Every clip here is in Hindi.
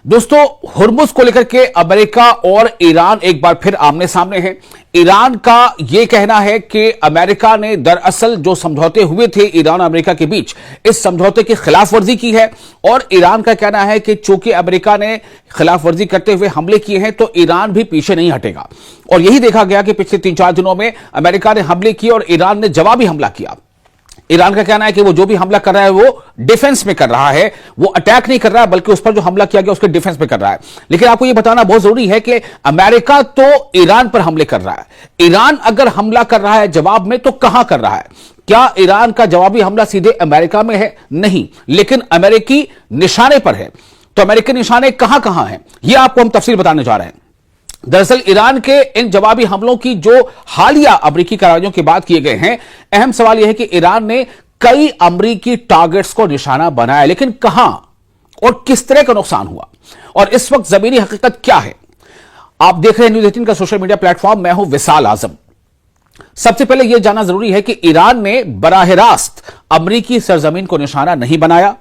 दोस्तों, हुर्मुज को लेकर के अमेरिका और ईरान एक बार फिर आमने सामने हैं। ईरान का यह कहना है कि अमेरिका ने दरअसल जो समझौते हुए थे ईरान और अमेरिका के बीच, इस समझौते की खिलाफ वर्जी की है। और ईरान का कहना है कि चूंकि अमेरिका ने खिलाफ वर्जी करते हुए हमले किए हैं तो ईरान भी पीछे नहीं हटेगा। और यही देखा गया कि पिछले 3-4 दिनों में अमेरिका ने हमले किए और ईरान ने जवाबी हमला किया। ईरान का कहना है कि वो जो भी हमला कर रहा है वो डिफेंस में कर रहा है, वो अटैक नहीं कर रहा है, बल्कि उस पर जो हमला किया गया उसके डिफेंस में कर रहा है। लेकिन आपको ये बताना बहुत जरूरी है कि अमेरिका तो ईरान पर हमले कर रहा है। ईरान अगर हमला कर रहा है जवाब में, तो कहां कर रहा है? क्या ईरान का जवाबी हमला सीधे अमेरिका में है? नहीं, लेकिन अमेरिकी निशाने पर है। तो अमेरिकी निशाने कहां कहां हैं, यह आपको हम तफसील बताने जा रहे हैं। दरअसल ईरान के इन जवाबी हमलों की जो हालिया अमेरिकी कार्रवाइयों के बाद किए गए हैं, अहम सवाल यह है कि ईरान ने कई अमेरिकी टारगेट्स को निशाना बनाया, लेकिन कहां और किस तरह का नुकसान हुआ और इस वक्त जमीनी हकीकत क्या है? आप देख रहे हैं न्यूज़ 18 का सोशल मीडिया प्लेटफॉर्म। मैं हूं विशाल आजम। सबसे पहले यह जानना जरूरी है कि ईरान ने बराह रास्त अमेरिकी सरजमीन को निशाना नहीं बनाया।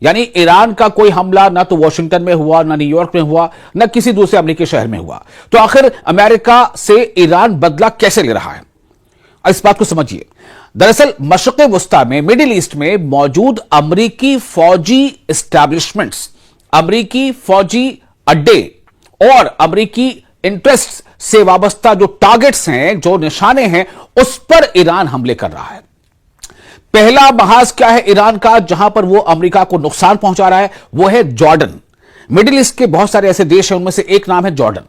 यानी ईरान का कोई हमला ना तो वॉशिंगटन में हुआ, ना न्यूयॉर्क में हुआ, ना किसी दूसरे अमेरिकी शहर में हुआ। तो आखिर अमेरिका से ईरान बदला कैसे ले रहा है, इस बात को समझिए। दरअसल मशरिक़ वस्ता में, मिडिल ईस्ट में मौजूद अमेरिकी फौजी एस्टैब्लिशमेंट्स, अमेरिकी फौजी अड्डे और अमेरिकी इंटरेस्ट से वाबस्ता जो टारगेट्स हैं, जो निशाने हैं, उस पर ईरान हमले कर रहा है। पहला महाज क्या है ईरान का जहां पर वो अमेरिका को नुकसान पहुंचा रहा है? वो है जॉर्डन। मिडिल ईस्ट के बहुत सारे ऐसे देश हैं, उनमें से एक नाम है जॉर्डन।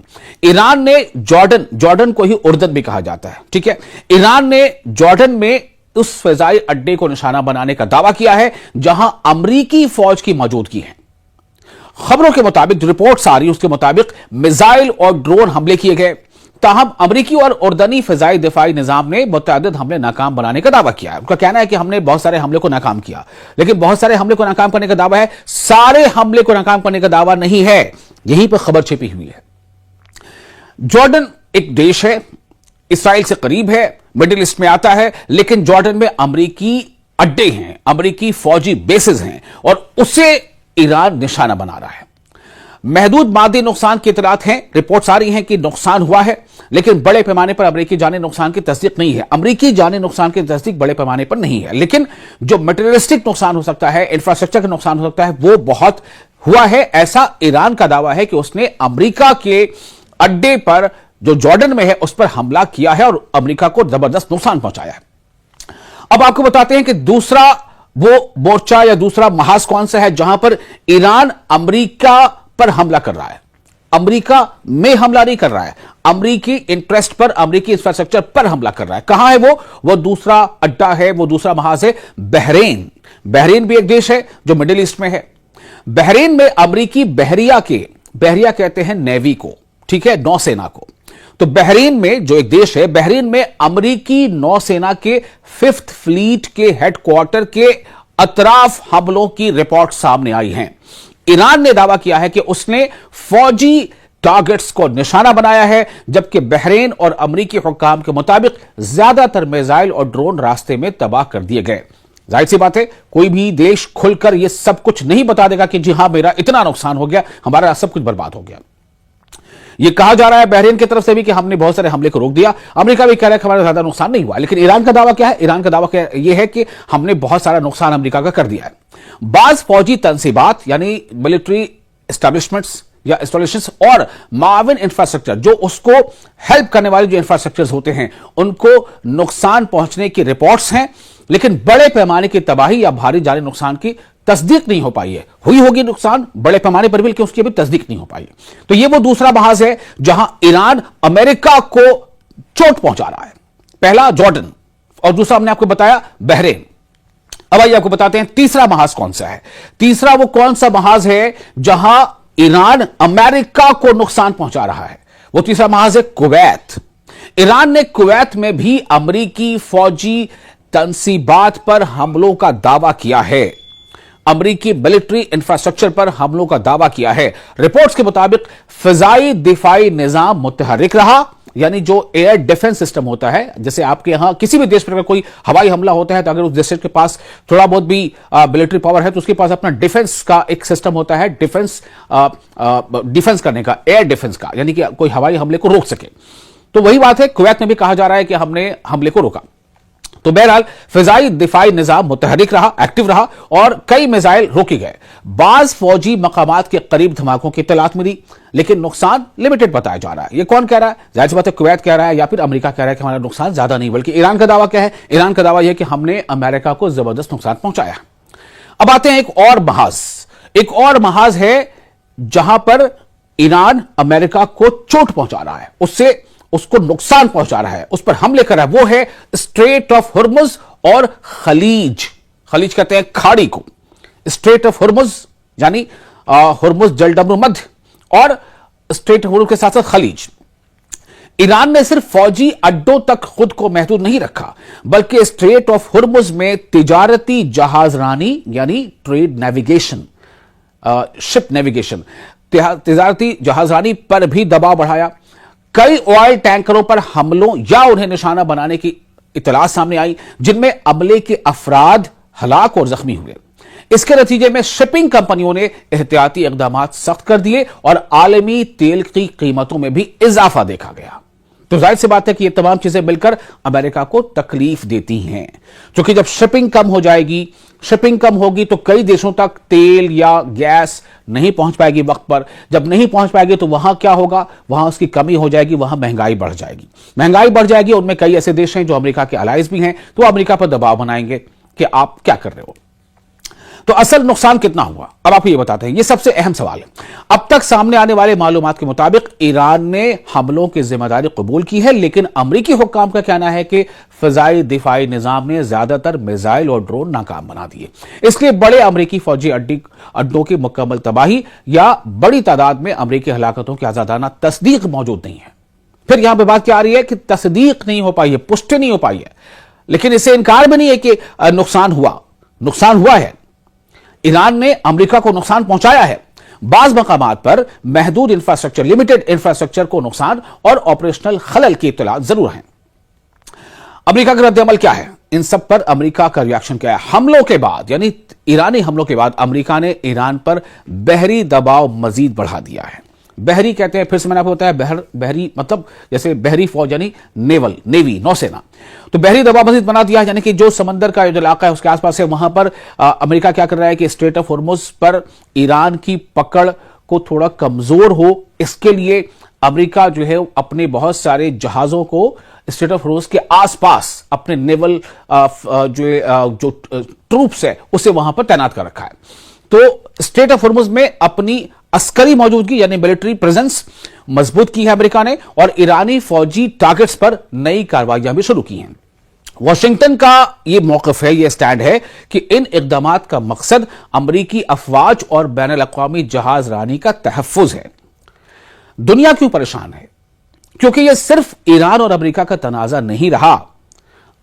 ईरान ने जॉर्डन को ही उर्दन भी कहा जाता है, ठीक है। ईरान ने जॉर्डन में उस फजाई अड्डे को निशाना बनाने का दावा किया है जहां अमेरिकी फौज की मौजूदगी है। खबरों के मुताबिक, जो रिपोर्ट्स आ रही है उसके मुताबिक मिसाइल और ड्रोन हमले किए गए। ताहम अमेरिकी और उर्दनी फिजाई दिफाई निजाम ने मुतअद्दिद हमले नाकाम बनाने का दावा किया है। उनका कहना है कि हमने बहुत सारे हमले को नाकाम किया, लेकिन बहुत सारे हमले को नाकाम करने का दावा है, सारे हमले को नाकाम करने का दावा नहीं है। यहीं पर खबर छिपी हुई है। जॉर्डन एक देश है, इसराइल से करीब है, मिडिल ईस्ट में आता है, लेकिन जॉर्डन में अमेरिकी अड्डे हैं, अमेरिकी फौजी बेसेस हैं और उसे ईरान निशाना बना रहा है। महदूद मादी नुकसान की इतलात हैं, रिपोर्ट्स आ रही हैं कि नुकसान हुआ है, लेकिन बड़े पैमाने पर अमेरिकी जानी नुकसान की तस्दीक नहीं है। अमेरिकी जानी नुकसान की तस्दीक बड़े पैमाने पर नहीं है, लेकिन जो मटेरियलिस्टिक नुकसान हो सकता है, इंफ्रास्ट्रक्चर का नुकसान हो सकता है, वो बहुत हुआ है। ऐसा ईरान का दावा है कि उसने अमेरिका के अड्डे पर जो जॉर्डन में है उस पर हमला किया है और अमेरिका को जबरदस्त नुकसान पहुंचाया है। अब आपको बताते हैं कि दूसरा वो मोर्चा या दूसरा महाज कौन सा है जहां पर ईरान अमेरिका पर हमला कर रहा है। अमेरिका में हमला नहीं कर रहा है, अमेरिकी इंटरेस्ट पर, अमेरिकी इंफ्रास्ट्रक्चर पर हमला कर रहा है। कहां है वो दूसरा अड्डा है, वो दूसरा महाज है बहरीन। बहरीन भी एक देश है जो मिडिल ईस्ट में है। बहरीन में अमेरिकी बहरिया कहते हैं नेवी को, ठीक है, नौसेना को। तो बहरीन में जो एक देश है, बहरीन में अमेरिकी नौसेना के 5th फ्लीट के हेडक्वार्टर के अतराफ हमलों की रिपोर्ट सामने आई हैं। ईरान ने दावा किया है कि उसने फौजी टारगेट्स को निशाना बनाया है, जबकि बहरीन और अमेरिकी हुक्काम के मुताबिक ज्यादातर मिसाइल और ड्रोन रास्ते में तबाह कर दिए गए। जाहिर सी बात है, कोई भी देश खुलकर यह सब कुछ नहीं बता देगा कि जी हां मेरा इतना नुकसान हो गया, हमारा सब कुछ बर्बाद हो गया। यह कहा जा रहा है बहरीन की तरफ से भी कि हमने बहुत सारे हमले को रोक दिया। अमेरिका भी कह रहा है कि हमारा ज्यादा नुकसान नहीं हुआ, लेकिन ईरान का दावा क्या है? ईरान का दावा यह है कि हमने बहुत सारा नुकसान अमेरिका का कर दिया है। बाज फौजी तंसीबात यानी मिलिट्री एस्टैब्लिशमेंट्स या इंस्टॉलेशंस और माविन इंफ्रास्ट्रक्चर, जो उसको हेल्प करने वाले जो इंफ्रास्ट्रक्चर्स होते हैं, उनको नुकसान पहुंचने की रिपोर्ट्स हैं, लेकिन बड़े पैमाने की तबाही या भारी जानी नुकसान की तस्दीक नहीं हो पाई है। हुई होगी नुकसान बड़े पैमाने पर भी, लेकिन उसकी भी तस्दीक नहीं हो पाई। तो यह वो दूसरा महाज है जहां ईरान अमेरिका को चोट पहुंचा रहा है। पहला जॉर्डन और दूसरा हमने आपको बताया बहरीन। अब आइए आपको बताते हैं तीसरा महाज कौन सा है। तीसरा वो कौन सा महाज है जहां ईरान अमेरिका को नुकसान पहुंचा रहा है? वो तीसरा महाज है कुवैत। ईरान ने कुवैत में भी अमेरिकी फौजी तंसीबात पर हमलों का दावा किया है, अमेरिकी मिलिट्री इंफ्रास्ट्रक्चर पर हमलों का दावा किया है। रिपोर्ट्स के मुताबिक फिजाई दिफाई निजाम मुतहर्रिक रहा यानी जो एयर डिफेंस सिस्टम होता है, जैसे आपके यहां किसी भी देश पर अगर कोई हवाई हमला होता है तो अगर उस देश के पास थोड़ा बहुत भी मिलिट्री पावर है तो उसके पास अपना डिफेंस का एक सिस्टम होता है, डिफेंस करने का, एयर डिफेंस का, यानी कि कोई हवाई हमले को रोक सके। तो वही बात है, कुवैत में भी कहा जा रहा है कि हमने हमले को रोका। तो बहरहाल फिजाई दिफाई निजाम मुतहरिक रहा, एक्टिव रहा और कई मिसाइल रोके गए। बाज फौजी मकामात के करीब धमाकों की इत्तलात मिली, लेकिन नुकसान लिमिटेड बताया जा रहा है। यह कौन कह रहा है? जाहिर सी बात है कुवैत कह रहा है या फिर अमेरिका कह रहा है कि हमारा नुकसान ज्यादा नहीं, बल्कि ईरान का दावा क्या है? ईरान का दावा यह कि हमने अमेरिका को जबरदस्त नुकसान पहुंचाया। अब आते हैं एक और महाज है जहां पर ईरान अमेरिका को चोट पहुंचा रहा है, उसको नुकसान पहुंचा रहा है, उस पर हमले कर रहा है। वो है स्ट्रेट ऑफ हुर्मुज और खलीज कहते हैं खाड़ी को। स्ट्रेट ऑफ हुर्मुज यानी हुर्मुज जलडमरू मध्य और स्ट्रेट ऑफ हुर्मुज के साथ साथ खलीज। ईरान ने सिर्फ फौजी अड्डों तक खुद को महदूद नहीं रखा, बल्कि स्ट्रेट ऑफ हुर्मुज में तिजारती जहाजरानी यानी ट्रेड नेविगेशन, शिप नेविगेशन, तिजारती जहाजरानी पर भी दबाव बढ़ाया। कई ऑयल टैंकरों पर हमलों या उन्हें निशाना बनाने की इत्तला सामने आई, जिनमें अमले के अफराद हलाक और जख्मी हुए। इसके नतीजे में शिपिंग कंपनियों ने एहतियाती इकदाम सख्त कर दिए और आलमी तेल की कीमतों में भी इजाफा देखा गया। तो जाहिर सी बात है कि ये तमाम चीजें मिलकर अमेरिका को तकलीफ देती हैं, क्योंकि जब शिपिंग कम होगी तो कई देशों तक तेल या गैस नहीं पहुंच पाएगी वक्त पर। जब नहीं पहुंच पाएगी तो वहां क्या होगा? वहां उसकी कमी हो जाएगी, वहां महंगाई बढ़ जाएगी। उनमें कई ऐसे देश हैं जो अमेरिका के अलाइज भी हैं, तो अमेरिका पर दबाव बनाएंगे कि आप क्या कर रहे हो। तो असल नुकसान कितना हुआ, अब आपको ये बताते हैं। ये सबसे अहम सवाल है। अब तक सामने आने वाले मालूमात के मुताबिक ईरान ने हमलों की जिम्मेदारी कबूल की है, लेकिन अमरीकी हुक्काम का कहना है कि फिजाई दिफाई निजाम ने ज्यादातर मिसाइल और ड्रोन नाकाम बना दिए। इसलिए बड़े अमरीकी फौजी अड्डों की मुकम्मल तबाही या बड़ी तादाद में अमरीकी हलाकतों की आजादाना तस्दीक मौजूद नहीं है। फिर यहां पर बात क्या आ रही है कि तस्दीक नहीं हो पाई है, पुष्टि नहीं हो पाई है, लेकिन इससे इनकार भी नहीं है कि नुकसान हुआ है। ईरान ने अमेरिका को नुकसान पहुंचाया है। बाज मकामात पर महदूद इंफ्रास्ट्रक्चर, लिमिटेड इंफ्रास्ट्रक्चर को नुकसान और ऑपरेशनल खलल की इत्तला जरूर है। अमेरिका का रद्द-ए-अमल क्या है? इन सब पर अमेरिका का रिएक्शन क्या है? हमलों के बाद, यानी ईरानी हमलों के बाद अमेरिका ने ईरान पर बहरी दबाव मजीद बढ़ा दिया है। बहरी कहते हैं, फिर से मैंने आपको बताया, बहरी मतलब जैसे बहरी फौज यानी नेवी, नौसेना। तो बहरी दबाव मजीद बना दिया है, यानी कि जो समंदर का जो इलाका है उसके आसपास है, वहां पर अमेरिका क्या कर रहा है कि स्ट्रेट ऑफ हुर्मुज पर ईरान की पकड़ को थोड़ा कमजोर हो, इसके लिए अमेरिका जो है अपने बहुत सारे जहाजों को स्ट्रेट ऑफ हुर्मुज के आसपास अपने नेवल जो ट्रूप्स है उसे वहां पर तैनात कर रखा है। तो स्ट्रेट ऑफ हुर्मुज में अपनी अस्करी मौजूदगी यानी मिलिट्री प्रेजेंस मजबूत की है अमेरिका ने, और ईरानी फौजी टारगेट्स पर नई कार्रवाइयां भी शुरू की हैं। वॉशिंगटन का यह मौकफ है, यह स्टैंड है कि इन इकदामात का मकसद अमरीकी अफवाज और बैन अल-अक़वामी जहाज रानी का तहफ़्फ़ुज़ है। दुनिया क्यों परेशान है? क्योंकि यह सिर्फ ईरान और अमेरिका का तनाज़ा नहीं रहा।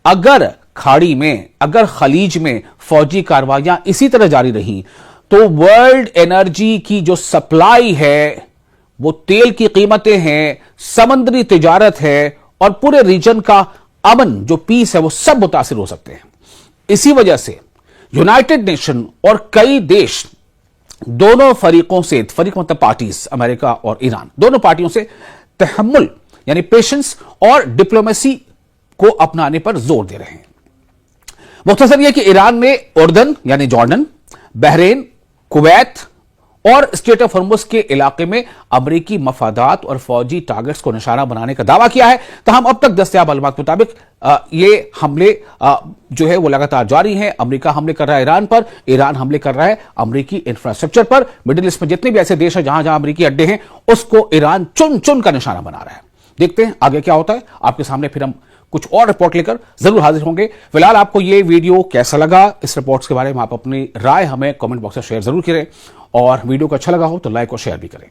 अगर खाड़ी में, अगर खलीज में फौजी कार्रवाइयां इसी तरह जारी रही तो वर्ल्ड एनर्जी की जो सप्लाई है, वो तेल की कीमतें हैं, समुद्री तिजारत है और पूरे रीजन का अमन, जो पीस है, वो सब मुतासिर हो सकते हैं। इसी वजह से यूनाइटेड नेशन और कई देश दोनों फरीकों से, फरीक मतलब पार्टीज, अमेरिका और ईरान, दोनों पार्टियों से तहम्मुल यानी पेशेंस और डिप्लोमेसी को अपनाने पर जोर दे रहे हैं। मुख्तसर यह कि ईरान ने उर्दन यानी जॉर्डन, बहरेन, कुवैत और स्ट्रेट ऑफ हुर्मुज के इलाके में अमरीकी मफादात और फौजी टारगेट्स को निशाना बनाने का दावा किया है। तमाम अब तक दस्तयाब मालूमात के मुताबिक ये हमले जो है वो लगातार जारी हैं। अमरीका हमले कर रहा है ईरान पर, ईरान हमले कर रहा है अमरीकी इंफ्रास्ट्रक्चर पर। मिडिल ईस्ट में जितने भी ऐसे देश हैं जहां जहां अमरीकी अड्डे हैं, उसको ईरान चुन चुन का निशाना बना रहा है। देखते हैं आगे क्या होता है। आपके सामने फिर हम कुछ और रिपोर्ट लेकर जरूर हाजिर होंगे। फिलहाल आपको ये वीडियो कैसा लगा, इस रिपोर्ट्स के बारे में आप अपनी राय हमें कमेंट बॉक्स में शेयर जरूर करें, और वीडियो को अच्छा लगा हो तो लाइक और शेयर भी करें।